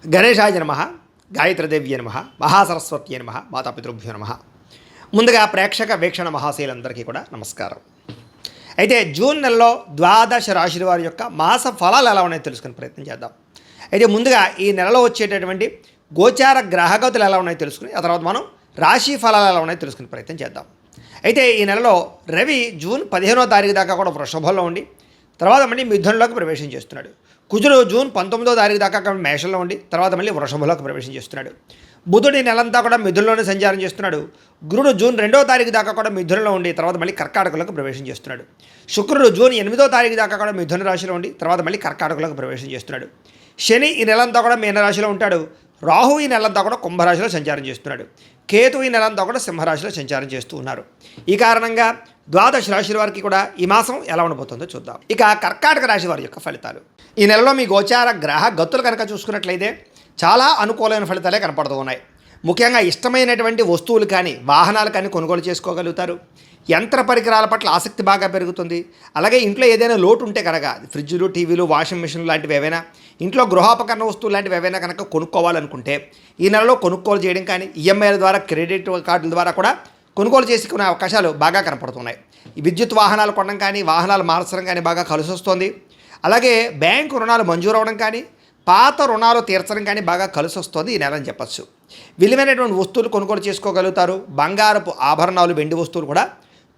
గణేశాయ నమః, గాయత్రీదేవ్యే నమః, మహాసరస్వత్యే నమః, మాతాపితృభ్యో నమః. ముందుగా ప్రేక్షక వీక్షణ మహాశయులందరికీ కూడా నమస్కారం. అయితే జూన్ నెలలో ద్వాదశ రాశుల వారి యొక్క మాస ఫలాలు ఎలా ఉన్నాయో తెలుసుకునే ప్రయత్నం చేద్దాం. అయితే ముందుగా ఈ నెలలో వచ్చేటటువంటి గోచార గ్రహగతులు ఎలా ఉన్నాయో తెలుసుకుని ఆ తర్వాత మనం రాశి ఫలాలు ఎలా ఉన్నాయో తెలుసుకునే ప్రయత్నం చేద్దాం. అయితే ఈ నెలలో రవి జూన్ 15వ తారీఖు దాకా కూడా వృషభంలో ఉండి తర్వాత మళ్ళీ మిథునంలోకి ప్రవేశం చేస్తున్నాడు. కుజుడు జూన్ 19వ తారీఖు దాకా మేషంలో ఉండి తర్వాత మళ్ళీ వృషభంలోకి ప్రవేశం చేస్తున్నాడు. బుధుడు ఈ నెలంతా కూడా మిథునంలోనే సంచారం చేస్తున్నాడు. గురుడు జూన్ 2వ తారీఖు దాకా కూడా మిథునంలో ఉండి తర్వాత మళ్ళీ కర్కాటకంలోకి ప్రవేశం చేస్తున్నాడు. శుక్రుడు జూన్ 8వ తారీఖు దాకా కూడా మిథున రాశిలో ఉండి తర్వాత మళ్ళీ కర్కాటకంలోకి ప్రవేశం చేస్తున్నాడు. శని ఈ నెలంతా కూడా మీనరాశిలో ఉంటాడు. రాహు ఈ నెలంతా కూడా కుంభరాశిలో సంచారం చేస్తున్నాడు. కేతు ఈ నెలంతా కూడా సింహరాశిలో సంచారం చేస్తూ ఉన్నారు. ఈ కారణంగా ద్వాదశ రాశుల వారికి కూడా ఈ మాసం ఎలా ఉండబోతుందో చూద్దాం. ఇక కర్కాటక రాశి వారి యొక్క ఫలితాలు. ఈ నెలలో మీ గోచార గ్రహ గతులు కనుక చూసుకున్నట్లయితే చాలా అనుకూలమైన ఫలితాలే కనపడుతూ ఉన్నాయి. ముఖ్యంగా ఇష్టమైనటువంటి వస్తువులు కానీ వాహనాలు కానీ కొనుగోలు చేసుకోగలుగుతారు. యంత్ర పరికరాల పట్ల ఆసక్తి బాగా పెరుగుతుంది. అలాగే ఇంట్లో ఏదైనా లోటు ఉంటే కనుక ఫ్రిడ్జ్లు, టీవీలు, వాషింగ్ మిషన్లు లాంటివి ఏవైనా ఇంట్లో గృహోపకరణ వస్తువులు లాంటివి ఏవైనా కనుక కొనుక్కోవాలనుకుంటే ఈ నెలలో కొనుగోలు చేయడం కానీ ఈఎంఐల ద్వారా క్రెడిట్ కార్డుల ద్వారా కూడా కొనుగోలు చేసుకునే అవకాశాలు బాగా కనపడుతున్నాయి. ఈ విద్యుత్ వాహనాలు కొనడం కానీ వాహనాలు మార్చడం కానీ బాగా కలిసి వస్తుంది. అలాగే బ్యాంకు రుణాలు మంజూరు అవ్వడం కానీ పాత రుణాలు తీర్చడం కానీ బాగా కలిసి వస్తుంది ఈ నెల అని చెప్పచ్చు. విలువైనటువంటి వస్తువులు కొనుగోలు చేసుకోగలుగుతారు. బంగారపు ఆభరణాలు, వెండి వస్తువులు కూడా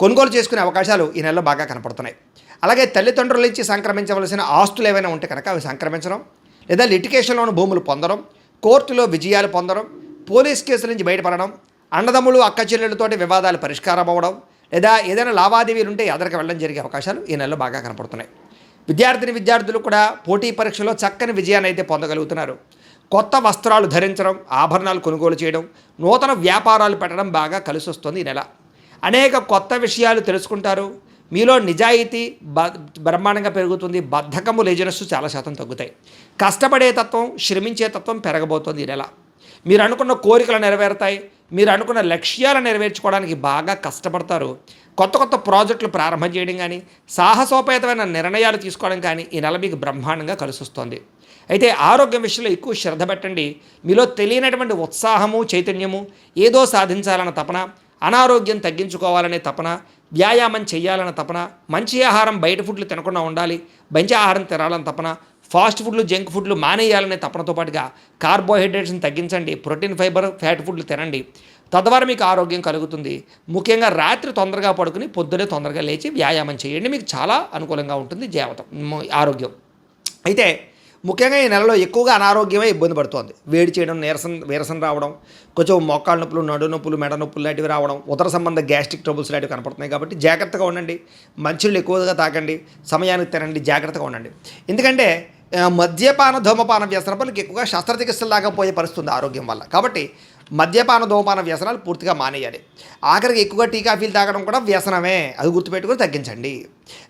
కొనుగోలు చేసుకునే అవకాశాలు ఈ నెలలో బాగా కనపడుతున్నాయి. అలాగే తల్లిదండ్రుల నుంచి సంక్రమించవలసిన ఆస్తులు ఏవైనా ఉంటే కనుక అవి సంక్రమించడం, లేదా లిటికేషన్లోని భూములు పొందడం, కోర్టులో విజయాలు పొందడం, పోలీస్ కేసుల నుంచి బయటపడడం, అన్నదమ్ములు అక్క చెల్లెళ్ళతోటి వివాదాలు పరిష్కారం అవ్వడం, లేదా ఏదైనా లావాదేవీలు ఉంటే ఎదరికి వెళ్ళడం జరిగే అవకాశాలు ఈ నెలలో బాగా కనపడుతున్నాయి. విద్యార్థులు కూడా పోటీ పరీక్షలో చక్కని విజయాన్ని అయితే పొందగలుగుతున్నారు. కొత్త వస్త్రాలు ధరించడం, ఆభరణాలు కొనుగోలు చేయడం, నూతన వ్యాపారాలు పెట్టడం బాగా కలిసి వస్తుంది ఈ నెల. అనేక కొత్త విషయాలు తెలుసుకుంటారు. మీలో నిజాయితీ బ్రహ్మాండంగా పెరుగుతుంది. బద్ధకము, లేజినెస్ చాలా శాతం తగ్గుతాయి. కష్టపడే తత్వం, శ్రమించే తత్వం పెరగబోతోంది ఈ నెల. మీరు అనుకున్న కోరికలు నెరవేరుతాయి. మీరు అనుకున్న లక్ష్యాలు నెరవేర్చుకోవడానికి బాగా కష్టపడతారు. కొత్త ప్రాజెక్టులు ప్రారంభం చేయడం కానీ సాహసోపేతమైన నిర్ణయాలు తీసుకోవడం కానీ ఈ నెల మీకు బ్రహ్మాండంగా కలిసి వస్తుంది. అయితే ఆరోగ్యం విషయంలో ఎక్కువ శ్రద్ధ పెట్టండి. మీలో తెలియనటువంటి ఉత్సాహము, చైతన్యము, ఏదో సాధించాలన్న తపన, అనారోగ్యం తగ్గించుకోవాలనే తపన, వ్యాయామం చేయాలన్న తపన, మంచి ఆహారం బయట ఫుడ్లు తినకుండా ఉండాలి, మంచి ఆహారం తినాలని తపన, ఫాస్ట్ ఫుడ్లు, జంక్ ఫుడ్లు మానేయాలనే తపనతో పాటుగా కార్బోహైడ్రేట్స్ని తగ్గించండి, ప్రోటీన్, ఫైబర్, ఫ్యాట్ ఫుడ్లు తినండి. తద్వారా మీకు ఆరోగ్యం కలుగుతుంది. ముఖ్యంగా రాత్రి తొందరగా పడుకుని పొద్దునే తొందరగా లేచి వ్యాయామం చేయండి. మీకు చాలా అనుకూలంగా ఉంటుంది ఆరోగ్యం. అయితే ముఖ్యంగా ఈ నెలలో ఎక్కువగా అనారోగ్యమే ఇబ్బంది పడుతోంది. వేడి చేయడం, నీరసం రావడం, కొంచెం మోకాళ్ళ నొప్పులు, నడు నొప్పులు, మెడ నొప్పులు లాంటివి రావడం, ఉదర సంబంధ గ్యాస్ట్రిక్ ట్రబుల్స్ లాంటివి కనపడుతున్నాయి. కాబట్టి జాగ్రత్తగా ఉండండి. మంచినీళ్ళు ఎక్కువగా తాగండి, సమయానికి తినండి, జాగ్రత్తగా ఉండండి. ఎందుకంటే మద్యపాన ధూమపాన వ్యసనాలకు ఎక్కువగా శస్త్రచికిత్సలు దాకా పోయే పరిస్థితి ఉంది ఆరోగ్యం వల్ల. కాబట్టి మద్యపాన ధూమపాన వ్యసనాలు పూర్తిగా మానేయాలి. ఆఖరికి ఎక్కువగా టీ కాఫీలు తాగడం కూడా వ్యసనమే, అది గుర్తుపెట్టుకుని తగ్గించండి.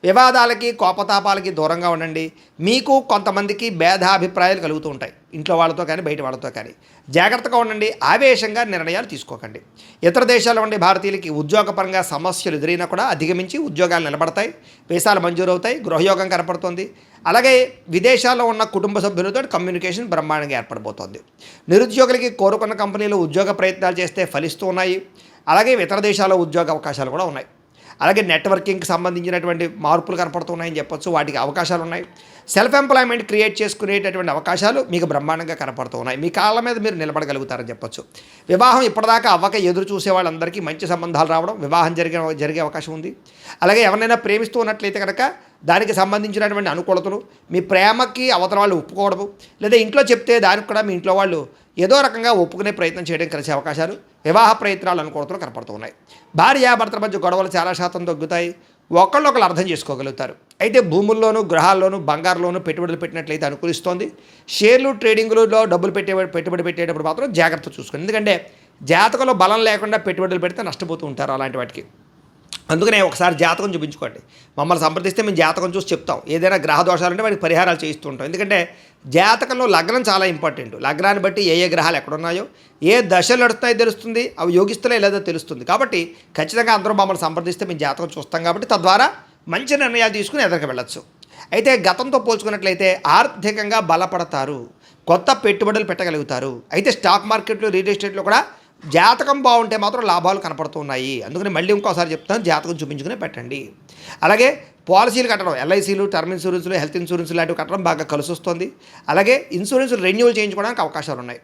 వివాదాలకి, కోపతాపాలకి దూరంగా ఉండండి. మీకు కొంతమందికి భేదాభిప్రాయాలు కలుగుతూ ఉంటాయి, ఇంట్లో వాళ్ళతో కానీ బయట వాళ్ళతో కానీ. జాగ్రత్తగా ఉండండి. ఆవేశంగా నిర్ణయాలు తీసుకోకండి. ఇతర దేశాల్లో ఉండే భారతీయులకి ఉద్యోగపరంగా సమస్యలు ఎదురైనా కూడా అధిగమించి ఉద్యోగాలు నిలబడతాయి, వీసాలు మంజూరవుతాయి, గృహయోగం కనపడుతుంది. అలాగే విదేశాల్లో ఉన్న కుటుంబ సభ్యులతో కమ్యూనికేషన్ బ్రహ్మాండంగా ఏర్పడబోతోంది. నిరుద్యోగులకి కోరుకున్న కంపెనీలు ఉద్యోగ ప్రయత్నాలు చేస్తే ఫలిస్తూ ఉన్నాయి. అలాగే ఇతర దేశాల్లో ఉద్యోగ అవకాశాలు కూడా ఉన్నాయి. అలాగే నెట్వర్కింగ్కి సంబంధించినటువంటి మార్పులు కనపడుతున్నాయని చెప్పొచ్చు. వాటికి అవకాశాలు ఉన్నాయి. సెల్ఫ్ ఎంప్లాయ్మెంట్ క్రియేట్ చేసుకునేటటువంటి అవకాశాలు మీకు బ్రహ్మాండంగా కనపడుతూ ఉన్నాయి. మీ కాళ్ళ మీద మీరు నిలబడగలుగుతారని చెప్పొచ్చు. వివాహం ఇప్పటిదాకా అవ్వక ఎదురు చూసే వాళ్ళందరికీ మంచి సంబంధాలు రావడం, వివాహం జరిగే అవకాశం ఉంది. అలాగే ఎవరినైనా ప్రేమిస్తూ ఉన్నట్లయితే కనుక దానికి సంబంధించినటువంటి అనుకూలతలు, మీ ప్రేమకి అవతల వాళ్ళు ఒప్పుకోవడము, లేదా ఇంట్లో చెప్తే దానికి కూడా మీ ఇంట్లో వాళ్ళు ఏదో రకంగా ఒప్పుకునే ప్రయత్నం చేయడం కలిసే అవకాశాలు, వివాహ ప్రయత్నాలు అనుకూలతలు కనపడుతూ ఉన్నాయి. భార్యాభర్తల మధ్య గొడవలు చాలా శాతం తగ్గుతాయి. ఒకళ్ళొకళ్ళు అర్థం చేసుకోగలుగుతారు. అయితే భూముల్లోనూ, గృహాల్లోనూ, బంగారులోనూ పెట్టుబడులు పెట్టినట్లయితే అనుకూలిస్తోంది. షేర్లు, ట్రేడింగ్లలో డబ్బులు పెట్టుబడి పెట్టేటప్పుడు మాత్రం జాగ్రత్త చూసుకోండి. ఎందుకంటే జాతకంలో బలం లేకుండా పెట్టుబడులు పెడితే నష్టపోతూ ఉంటారు అలాంటి వాటికి. అందుకనే ఒకసారి జాతకం చూపించుకోండి. మమ్మల్ని సంప్రదిస్తే మేము జాతకం చూసి చెప్తాం. ఏదైనా గ్రహ దోషాలంటే వాటికి పరిహారాలు చేయిస్తూ ఉంటాం. ఎందుకంటే జాతకంలో లగ్నం చాలా ఇంపార్టెంట్. లగ్నాన్ని బట్టి ఏ గ్రహాలు ఎక్కడున్నాయో, ఏ దశలు నడుస్తాయో తెలుస్తుంది, అవి యోగిస్తున్నాయో లేదో తెలుస్తుంది. కాబట్టి ఖచ్చితంగా అందరూ మమ్మల్ని సంప్రదిస్తే మేము జాతకం చూస్తాం. కాబట్టి తద్వారా మంచి నిర్ణయాలు తీసుకుని ఎదరికి వెళ్ళచ్చు. అయితే గతంతో పోల్చుకున్నట్లయితే ఆర్థికంగా బలపడతారు. కొత్త పెట్టుబడులు పెట్టగలుగుతారు. అయితే స్టాక్ మార్కెట్లో, రియల్ ఎస్టేట్లో కూడా జాతకం బాగుంటే మాత్రం లాభాలు కనపడుతున్నాయి. అందుకని మళ్ళీ ఇంకోసారి చెప్తాను, జాతకం చూపించుకునే పెట్టండి. అలాగే పాలసీలు కట్టడం, ఎల్ఐసీలు, టర్మ్ ఇన్సూరెన్స్లు, హెల్త్ ఇన్సూరెన్స్లు లాంటివి కట్టడం బాగా కలిసి వస్తుంది. అలాగే ఇన్సూరెన్స్లు రెన్యూవల్ చేయించుకోవడానికి అవకాశాలు ఉన్నాయి.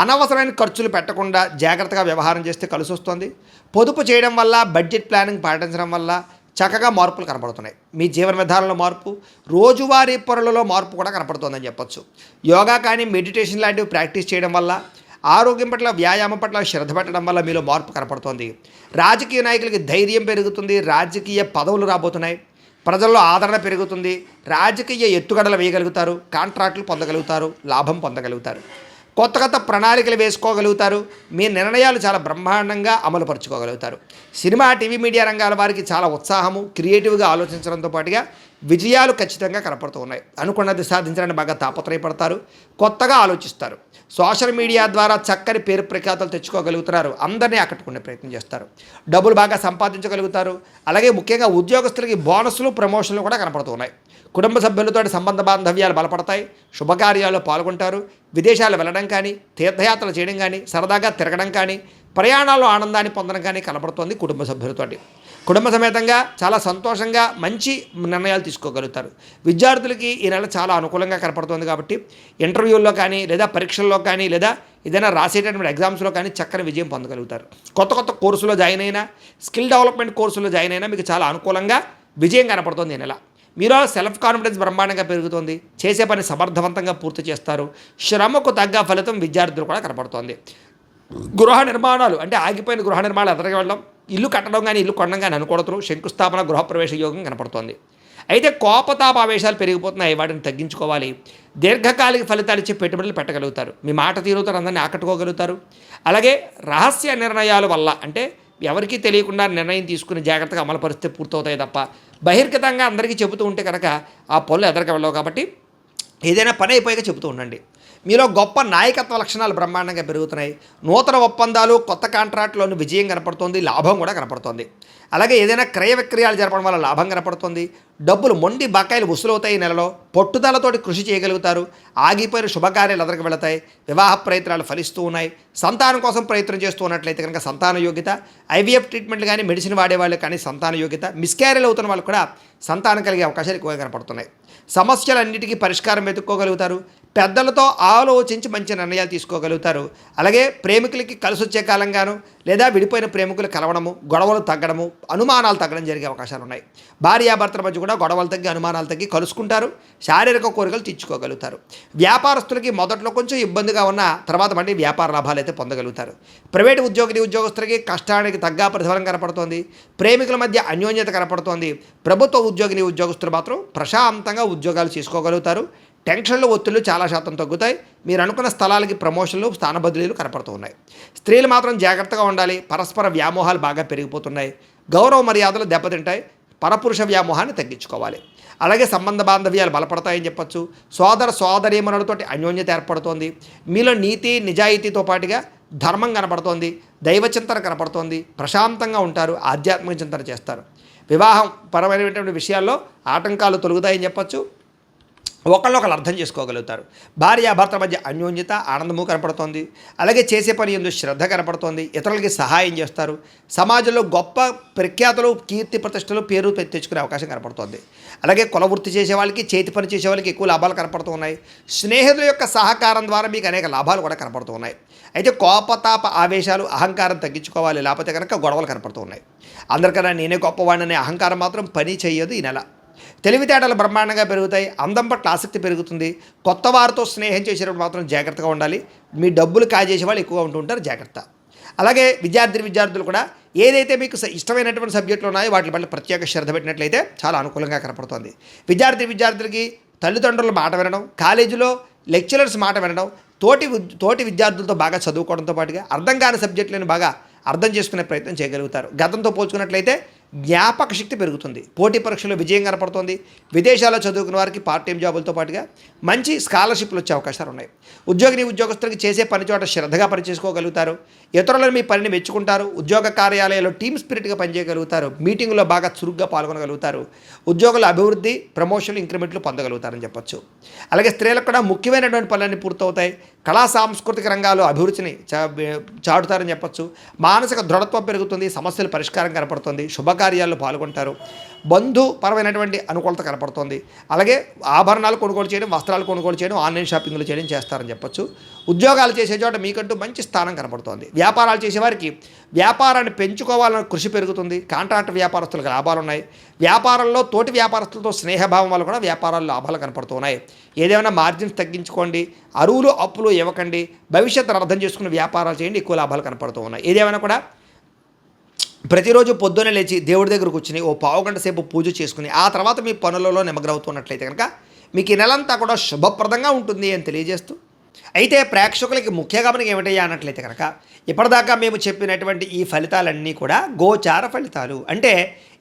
అనవసరమైన ఖర్చులు పెట్టకుండా జాగ్రత్తగా వ్యవహారం చేస్తే కలిసి వస్తుంది. పొదుపు చేయడం వల్ల, బడ్జెట్ ప్లానింగ్ పాటించడం వల్ల చక్కగా మార్పులు కనపడుతున్నాయి. మీ జీవన విధానంలో మార్పు, రోజువారీ పనులలో మార్పు కూడా కనపడుతుందని చెప్పొచ్చు. యోగా కానీ, మెడిటేషన్ లాంటివి ప్రాక్టీస్ చేయడం వల్ల, ఆరోగ్యం పట్ల, వ్యాయామం పట్ల శ్రద్ధ పెట్టడం వల్ల మీలో మార్పు కనపడుతోంది. రాజకీయ నాయకులకి ధైర్యం పెరుగుతుంది. రాజకీయ పదవులు రాబోతున్నాయి. ప్రజల్లో ఆదరణ పెరుగుతుంది. రాజకీయ ఎత్తుగడలు వేయగలుగుతారు. కాంట్రాక్టులు పొందగలుగుతారు. లాభం పొందగలుగుతారు. కొత్త కొత్త ప్రణాళికలు వేసుకోగలుగుతారు. మీ నిర్ణయాలు చాలా బ్రహ్మాండంగా అమలుపరుచుకోగలుగుతారు. సినిమా, టీవీ, మీడియా రంగాల వారికి చాలా ఉత్సాహము, క్రియేటివ్గా ఆలోచించడంతో పాటుగా విజయాలు ఖచ్చితంగా కనపడుతూ ఉన్నాయి. అనుకున్నది సాధించడానికి బాగా తాపత్రయపడతారు. కొత్తగా ఆలోచిస్తారు. సోషల్ మీడియా ద్వారా చక్కని పేరు ప్రఖ్యాతలు తెచ్చుకోగలుగుతున్నారు. అందరినీ ఆకట్టుకునే ప్రయత్నం చేస్తారు. డబ్బులు బాగా సంపాదించగలుగుతారు. అలాగే ముఖ్యంగా ఉద్యోగస్తులకి బోనస్లు, ప్రమోషన్లు కూడా కనపడుతూ ఉన్నాయి. కుటుంబ సభ్యులతో సంబంధ బాంధవ్యాలు బలపడతాయి. శుభకార్యాల్లో పాల్గొంటారు. విదేశాలు వెళ్ళడం కానీ, తీర్థయాత్రలు చేయడం కానీ, సరదాగా తిరగడం కానీ, ప్రయాణాల్లో ఆనందాన్ని పొందడం కానీ కనపడుతోంది. కుటుంబ సభ్యులతోటి కుటుంబ సమేతంగా చాలా సంతోషంగా మంచి నిర్ణయాలు తీసుకోగలుగుతారు. విద్యార్థులకి ఈ నెల చాలా అనుకూలంగా కనపడుతుంది కాబట్టి ఇంటర్వ్యూల్లో కానీ, లేదా పరీక్షల్లో కానీ, లేదా ఏదైనా రాసేటటువంటి ఎగ్జామ్స్లో కానీ చక్కని విజయం పొందగలుగుతారు. కొత్త కొత్త కోర్సులో జాయిన్ అయినా, స్కిల్ డెవలప్మెంట్ కోర్సులో జాయిన్ అయినా మీకు చాలా అనుకూలంగా విజయం కనపడుతుంది ఈ నెల. మీలో సెల్ఫ్ కాన్ఫిడెన్స్ బ్రహ్మాండంగా పెరుగుతుంది. చేసే పని సమర్థవంతంగా పూర్తి చేస్తారు. శ్రమకు తగ్గ ఫలితం విద్యార్థులు కూడా కనపడుతోంది. గృహ నిర్మాణాలు అంటే ఆగిపోయిన గృహ నిర్మాణాలు ఎదరికి వెళ్ళడం, ఇల్లు కట్టడం కానీ, ఇల్లు కొనడం కానీ అనుకూడదు. శంకుస్థాపన, గృహప్రవేశ యోగం కనపడుతోంది. అయితే కోపతాపావేశాలు పెరిగిపోతున్నాయి. వాటిని తగ్గించుకోవాలి. దీర్ఘకాలిక ఫలితాలు ఇచ్చే పెట్టుబడులు పెట్టగలుగుతారు. మీ మాట తీరుతో అందరినీ ఆకట్టుకోగలుగుతారు. అలాగే రహస్య నిర్ణయాల వల్ల, అంటే ఎవరికీ తెలియకుండా నిర్ణయం తీసుకుని జాగ్రత్తగా అమలుపరిస్తే పూర్తవుతాయి తప్ప బహిర్గతంగా అందరికీ చెబుతూ ఉంటే కనుక ఆ పనులు ఎదరికి వెళ్ళవు. కాబట్టి ఏదైనా పని అయిపోయాక చెబుతూ ఉండండి. మీలో గొప్ప నాయకత్వ లక్షణాలు బ్రహ్మాండంగా పెరుగుతున్నాయి. నూతన ఒప్పందాలు, కొత్త కాంట్రాక్టులోని విజయం కనపడుతుంది. లాభం కూడా కనపడుతుంది. అలాగే ఏదైనా క్రయ విక్రయాలు జరపడం వల్ల లాభం కనపడుతుంది. డబ్బులు, మొండి బకాయిలు వసూలవుతాయి. ఈ నెలలో పట్టుదలతోటి కృషి చేయగలుగుతారు. ఆగిపోయిన శుభకార్యాలు ఎదరికి వెళతాయి. వివాహ ప్రయత్నాలు ఫలిస్తూ ఉన్నాయి. సంతానం కోసం ప్రయత్నం చేస్తూ ఉన్నట్లయితే కనుక సంతాన యోగ్యత, ఐవీఎఫ్ ట్రీట్మెంట్లు కానీ, మెడిసిన్ వాడేవాళ్ళు కానీ సంతాన యోగ్యత, మిస్క్యారేజ్ అవుతున్న వాళ్ళు కూడా సంతానం కలిగే అవకాశాలు ఎక్కువగా కనపడుతున్నాయి. సమస్యలన్నిటికీ పరిష్కారం వెతుక్కోగలుగుతారు. పెద్దలతో ఆలోచించి మంచి నిర్ణయాలు తీసుకోగలుగుతారు. అలాగే ప్రేమికులకి కలిసి వచ్చే కాలంగాను, లేదా విడిపోయిన ప్రేమికులు కలవడము, గొడవలు తగ్గడము, అనుమానాలు తగ్గడం జరిగే అవకాశాలు ఉన్నాయి. భార్యాభర్తల మధ్య కూడా గొడవలు తగ్గి, అనుమానాలు తగ్గి కలుసుకుంటారు. శారీరక కోరికలు తీర్చుకోగలుగుతారు. వ్యాపారస్తులకి మొదట్లో కొంచెం ఇబ్బందిగా ఉన్న తర్వాత మళ్ళీ వ్యాపార లాభాలు అయితే పొందగలుగుతారు. ప్రైవేటు ఉద్యోగులకి కష్టానికి తగ్గ ప్రతిఫలం కనపడుతోంది. ప్రేమికుల మధ్య అన్యోన్యత కనపడుతోంది. ప్రభుత్వ ఉద్యోగస్తులు మాత్రం ప్రశాంతంగా ఉద్యోగాలు చేసుకోగలుగుతారు. టెన్షన్లు, ఒత్తిళ్లు చాలా శాతం తగ్గుతాయి. మీరు అనుకున్న స్థలాలకి ప్రమోషన్లు, స్థాన బదిలీలు కనపడుతూ ఉన్నాయి. స్త్రీలు మాత్రం జాగ్రత్తగా ఉండాలి. పరస్పర వ్యామోహాలు బాగా పెరిగిపోతున్నాయి. గౌరవ మర్యాదలు దెబ్బతింటాయి. పరపురుష వ్యామోహాన్ని తగ్గించుకోవాలి. అలాగే సంబంధ బాంధవ్యాలు బలపడతాయని చెప్పొచ్చు. సోదరీమణులతోటి అన్యోన్యత ఏర్పడుతోంది. మీలో నీతి, నిజాయితీతో పాటుగా ధర్మం కనపడుతోంది. దైవచింతన కనపడుతోంది. ప్రశాంతంగా ఉంటారు. ఆధ్యాత్మిక చింతన చేస్తారు. వివాహం పరమైనటువంటి విషయాల్లో ఆటంకాలు తొలుగుతాయని చెప్పొచ్చు. ఒకళ్ళొకళ్ళు అర్థం చేసుకోగలుగుతారు. భార్యాభర్తల మధ్య అన్యోన్యత, ఆనందము కనపడుతోంది. అలాగే చేసే పని ఎందు శ్రద్ధ కనపడుతోంది. ఇతరులకి సహాయం చేస్తారు. సమాజంలో గొప్ప ప్రఖ్యాతులు, కీర్తి ప్రతిష్టలు, పేరు తెచ్చుకునే అవకాశం కనపడుతోంది. అలాగే కుల వృత్తి చేసే వాళ్ళకి, చేతి పని చేసే వాళ్ళకి ఎక్కువ లాభాలు కనపడుతూ ఉన్నాయి. స్నేహితుల యొక్క సహకారం ద్వారా మీకు అనేక లాభాలు కూడా కనపడుతూ ఉన్నాయి. అయితే కోపతాప ఆవేశాలు, అహంకారం తగ్గించుకోవాలి. లేకపోతే కనుక గొడవలు కనపడుతూ ఉన్నాయి. అందరికన్నా నేనే గొప్పవాడిని అహంకారం మాత్రం పని చేయదు ఈ నెల. తెలివితేటలు బ్రహ్మాండంగా పెరుగుతాయి. అందం పట్ల ఆసక్తి పెరుగుతుంది. కొత్త వారితో స్నేహం చేసేటప్పుడు మాత్రం జాగ్రత్తగా ఉండాలి. మీ డబ్బులు కాజేసే వాళ్ళు ఎక్కువగా ఉంటుంటారు, జాగ్రత్త. అలాగే విద్యార్థులు కూడా ఏదైతే మీకు ఇష్టమైనటువంటి సబ్జెక్టులు ఉన్నాయో వాటి పట్ల ప్రత్యేక శ్రద్ధ పెట్టినట్లయితే చాలా అనుకూలంగా కనపడుతుంది. విద్యార్థులకి తల్లిదండ్రుల మాట వినడం, కాలేజీలో లెక్చరర్స్ మాట వినడం, తోటి విద్యార్థులతో బాగా చదువుకోవడంతో పాటుగా అర్థం కాని సబ్జెక్టులను బాగా అర్థం చేసుకునే ప్రయత్నం చేయగలుగుతారు. గతంతో పోల్చుకున్నట్లయితే జ్ఞాపక శక్తి పెరుగుతుంది, పోటీ పరీక్షలో విజయం కనపడుతుంది, విదేశాల్లో చదువుకున్న వారికి పార్ట్ టైం జాబులతో పాటుగా మంచి స్కాలర్షిప్లు వచ్చే అవకాశాలు ఉన్నాయి. ఉద్యోగస్తులకి చేసే పని చోట శ్రద్ధగా పనిచేసుకోగలుగుతారు, ఇతరులను మీ పనిని మెచ్చుకుంటారు, ఉద్యోగ కార్యాలయాల్లో టీమ్ స్పిరిట్గా పనిచేయగలుగుతారు, మీటింగులో బాగా చురుగ్గా పాల్గొనగలుగుతారు, ఉద్యోగుల అభివృద్ధి, ప్రమోషన్లు, ఇంక్రిమెంట్లు పొందగలుగుతారని చెప్పొచ్చు. అలాగే స్త్రీలకు కూడా ముఖ్యమైనటువంటి పనులన్నీ పూర్తవుతాయి, కళా సాంస్కృతిక రంగాలు అభివృద్ధిని చాటుతారని చెప్పొచ్చు. మానసిక దృఢత్వం పెరుగుతుంది, సమస్యల పరిష్కారం కనపడుతుంది, శుభకార్యాల్లో పాల్గొంటారు, బంధుపరమైనటువంటి అనుకూలత కనపడుతుంది. అలాగే ఆభరణాలు కొనుగోలు చేయడం, వస్త్రాలు కొనుగోలు చేయడం, ఆన్లైన్ షాపింగ్లు చేయడం చేస్తారని చెప్పొచ్చు. ఉద్యోగాలు చేసే చోట మీకంటూ మంచి స్థానం కనపడుతోంది. వ్యాపారాలు చేసేవారికి వ్యాపారాన్ని పెంచుకోవాలన్న కృషి పెరుగుతుంది, కాంట్రాక్ట్ వ్యాపారస్తులకు లాభాలు ఉన్నాయి, వ్యాపారంలో తోటి వ్యాపారస్తులతో స్నేహభావం వల్ల కూడా వ్యాపారాల్లో లాభాలు కనపడుతున్నాయి. ఏదేమైనా మార్జిన్స్ తగ్గించుకోండి, అరువులు అప్పులు ఇవ్వకండి, భవిష్యత్తును అర్థం చేసుకుని వ్యాపారాలు చేయండి, ఎక్కువ లాభాలు కనపడుతూ ఉన్నాయి. ఏదేమైనా కూడా ప్రతిరోజు పొద్దున్నే లేచి దేవుడి దగ్గర కూర్చుని ఓ పావుగంట సేపు పూజ చేసుకుని ఆ తర్వాత మీ పనులలో నిమగ్నమవుతున్నట్లయితే కనుక మీకు ఈ నెలంతా కూడా శుభప్రదంగా ఉంటుంది అని తెలియజేస్తూ, అయితే ప్రేక్షకులకి ముఖ్య గమనిక ఏమిటయ్యా అన్నట్లయితే కనుక ఇప్పటిదాకా మేము చెప్పినటువంటి ఈ ఫలితాలన్నీ కూడా గోచార ఫలితాలు, అంటే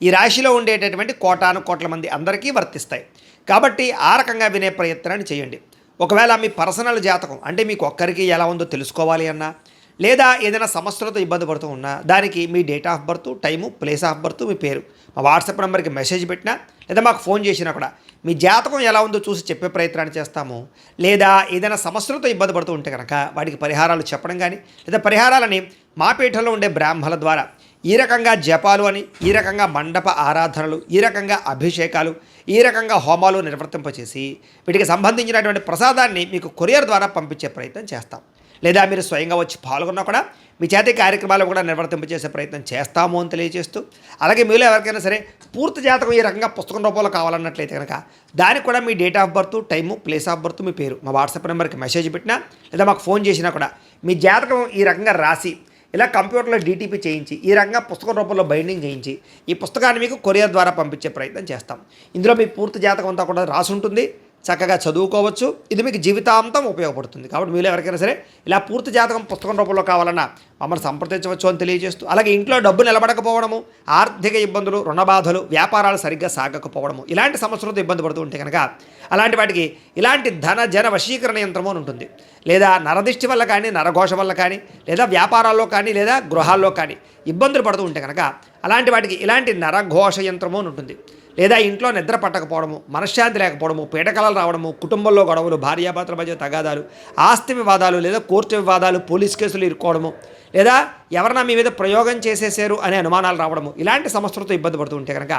ఈ రాశిలో ఉండేటటువంటి కోటాను కోట్ల మంది అందరికీ వర్తిస్తాయి. కాబట్టి ఆ రకంగా వినే ప్రయత్నాన్ని చేయండి. ఒకవేళ మీ పర్సనల్ జాతకం అంటే మీకు ఒక్కరికి ఎలా ఉందో తెలుసుకోవాలి అన్నా, లేదా ఏదైనా సమస్యలతో ఇబ్బంది పడుతూ ఉన్నా దానికి మీ date of birth, time, place of birth, మీ పేరు మా వాట్సాప్ నెంబర్కి మెసేజ్ పెట్టినా లేదా మాకు ఫోన్ చేసినా కూడా మీ జాతకం ఎలా ఉందో చూసి చెప్పే ప్రయత్నాన్ని చేస్తాము. లేదా ఏదైనా సమస్యలతో ఇబ్బంది పడుతూ ఉంటే కనుక వాటికి పరిహారాలు చెప్పడం కానీ లేదా పరిహారాలని మా పీఠంలో ఉండే బ్రాహ్మణుల ద్వారా ఈ రకంగా జపాలు అని, ఈ రకంగా మండప ఆరాధనలు, ఈ రకంగా అభిషేకాలు, ఈ రకంగా హోమాలు నిర్వర్తింపచేసి వీటికి సంబంధించినటువంటి ప్రసాదాన్ని మీకు కొరియర్ ద్వారా పంపించే ప్రయత్నం చేస్తాం. లేదా మీరు స్వయంగా వచ్చి పాల్గొన్నా కూడా మీ చేతి కార్యక్రమాలు కూడా నిర్వర్తింపచేసే ప్రయత్నం చేస్తాము అని తెలియజేస్తూ, అలాగే మీలో ఎవరికైనా సరే పూర్తి జాతకం ఈ రకంగా పుస్తకం రూపంలో కావాలన్నట్లయితే కనుక దానికి కూడా మీ date of birth, time, place of birth, మీ పేరు మా వాట్సాప్ నెంబర్కి మెసేజ్ పెట్టినా లేదా మాకు ఫోన్ చేసినా కూడా మీ జాతకం ఈ రకంగా రాసి ఇలా కంప్యూటర్లో డీటీపీ చేయించి ఈ రకంగా పుస్తకం రూపంలో బైండింగ్ చేయించి ఈ పుస్తకాన్ని మీకు కొరియర్ ద్వారా పంపించే ప్రయత్నం చేస్తాం. ఇందులో మీ పూర్తి జాతకం అంతా కూడా రాసి ఉంటుంది, చక్కగా చదువుకోవచ్చు, ఇది మీకు జీవితాంతం ఉపయోగపడుతుంది. కాబట్టి మీరు ఎవరికైనా సరే ఇలా పూర్తి జాతకం పుస్తకం రూపంలో కావాలన్నా మమ్మల్ని సంప్రదించవచ్చు అని తెలియజేస్తూ, అలాగే ఇంట్లో డబ్బు నిలబడకపోవడము, ఆర్థిక ఇబ్బందులు, రుణ బాధలు, వ్యాపారాలు సరిగ్గా సాగకపోవడము, ఇలాంటి సమస్యలతో ఇబ్బంది పడుతూ ఉంటే కనుక అలాంటి వాటికి ఇలాంటి ధన జన వశీకరణ యంత్రము అని ఉంటుంది. లేదా నరదిష్టి వల్ల కానీ, నరఘోష వల్ల కానీ, లేదా వ్యాపారాల్లో కానీ, లేదా గృహాల్లో కానీ ఇబ్బందులు పడుతూ ఉంటే కనుక అలాంటి వాటికి ఇలాంటి నరఘోష యంత్రము అని ఉంటుంది. లేదా ఇంట్లో నిద్ర పట్టకపోవడము, మనశ్శాంతి లేకపోవడము, పీడకలలు రావడము, కుటుంబంలో గొడవలు, భార్యాభర్తల మధ్య తగాదాలు, ఆస్తి వివాదాలు, లేదా కోర్టు వివాదాలు, పోలీస్ కేసులు ఇరుక్కోవడము, లేదా ఎవరైనా మీ మీద ప్రయోగం చేసేసారు అనే అనుమానాలు రావడము, ఇలాంటి సమస్యలతో ఇబ్బంది పడుతూ ఉంటే కనుక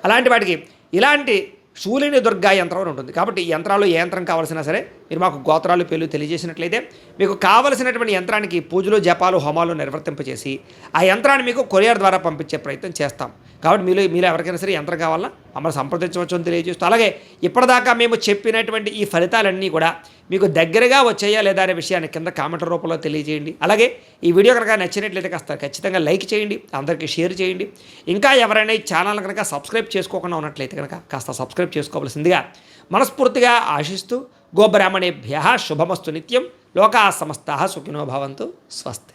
అలాంటి వాటికి ఇలాంటి శూలిని దుర్గా యంత్రం అని ఉంటుంది. కాబట్టి ఈ యంత్రాలు ఏ యంత్రం కావాల్సినా సరే మీరు మాకు గోత్రాలు పేర్లు తెలియజేసినట్లయితే మీకు కావలసినటువంటి యంత్రానికి పూజలు, జపాలు, హోమాలు నిర్వర్తింపచేసి ఆ యంత్రాన్ని మీకు కొరియర్ ద్వారా పంపించే ప్రయత్నం చేస్తాం. కాబట్టి మీలో ఎవరికైనా సరే యంత్రం కావాలన్నా మమ్మల్ని సంప్రదించవచ్చు అని తెలియజేస్తూ, అలాగే ఇప్పటిదాకా మేము చెప్పినటువంటి ఈ ఫలితాలన్నీ కూడా మీకు దగ్గరగా వచ్చాయా లేదా అనే విషయాన్ని కింద కామెంట్ రూపంలో తెలియజేయండి. అలాగే ఈ వీడియో కనుక నచ్చినట్లయితే కాస్త ఖచ్చితంగా లైక్ చేయండి, అందరికీ షేర్ చేయండి. ఇంకా ఎవరైనా ఈ ఛానల్ కనుక సబ్స్క్రైబ్ చేసుకోకుండా ఉన్నట్లయితే కనుక కాస్త సబ్స్క్రైబ్ చేసుకోవాల్సిందిగా మనస్ఫూర్తిగా ఆశిస్తూ, గోబ్రాహ్మణేభ్యః శుభమస్తు నిత్యం, లోకాః సమస్తాః సుఖినో భవంతు, స్వస్తి.